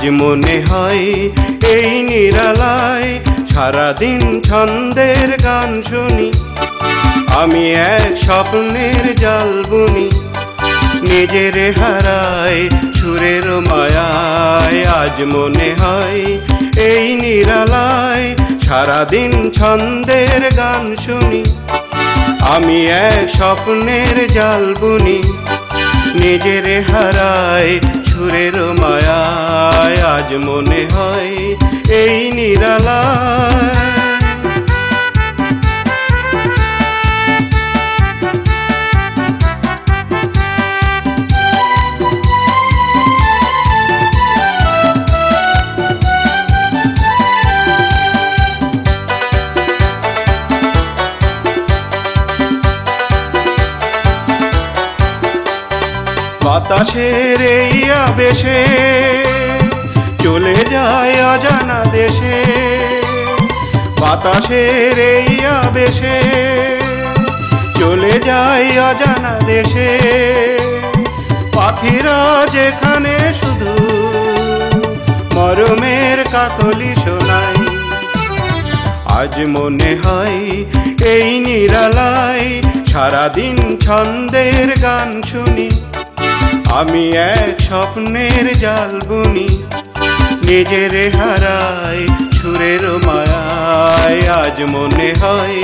আজ মনে হয় এই নিরালায় সারাদিন ছন্দের গান শুনি, আমি এক স্বপ্নের জাল বুনি, নিজের হারায় সুরের মায়ায়। আজ মনে হয় এই নিরালায় সারাদিন ছন্দের গান শুনি, আমি এক স্বপ্নের জাল বুনি, নিজের হারায় সুরের মায়ায়। আজ মনে হয় এই নিরালায় বাতাসের এই আবেশে চলে যায় অজানা দেশে, বাতাসের এই আবেশে চলে যায় অজানা দেশে। পাখিরা যেখানে শুধু মরমের কাকলি শোনায়, আজ মনে হয় এই নিরালায় সারাদিন ছন্দের গান শুনি, আমি এক স্বপ্নের জাল বুনি, নিজের হারায় সুরের মায়ায়। আজ মনে হয়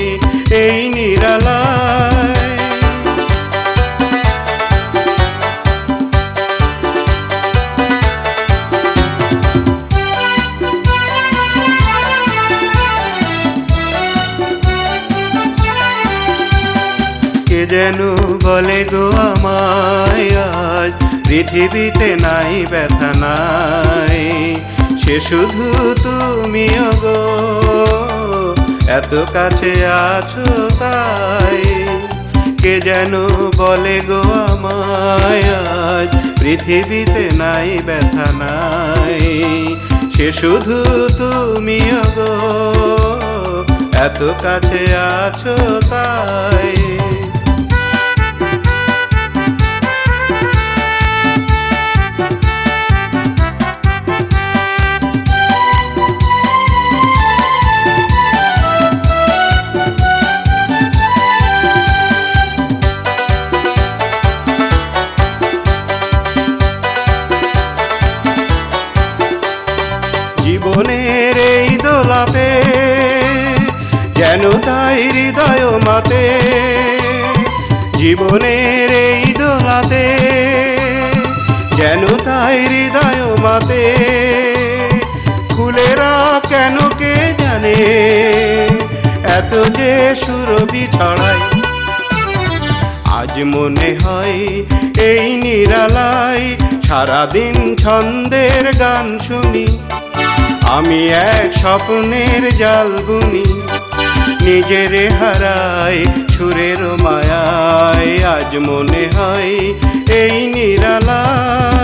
এই নিরালায় কে যেন বলে গো আমায় আজ পৃথিবীতে নাই ব্যথা নাই, সে শুধু তুমি গো এত কাছে আছো তাই। কে যেন বলে গো আমায় আজ পৃথিবীতে নাই ব্যথা নাই, সে শুধু তুমি গো এত কাছে আছো তাই। জীবনের এই দোলাতে যেন তাই হৃদয় মাতে, জীবনের এই দোলাতে যেন তাই হৃদয় মাতে। ফুলেরা কেন কে জানে এত যে সুরভি ছড়ায়, আজ মনে হয় এই নিরালায় সারাদিন ছন্দের গান শুনি, আমি এক স্বপ্নের জাল বুনি, নিজের হারায় সুরের মায়ায়। আজ মনে হয় এই নিরালায়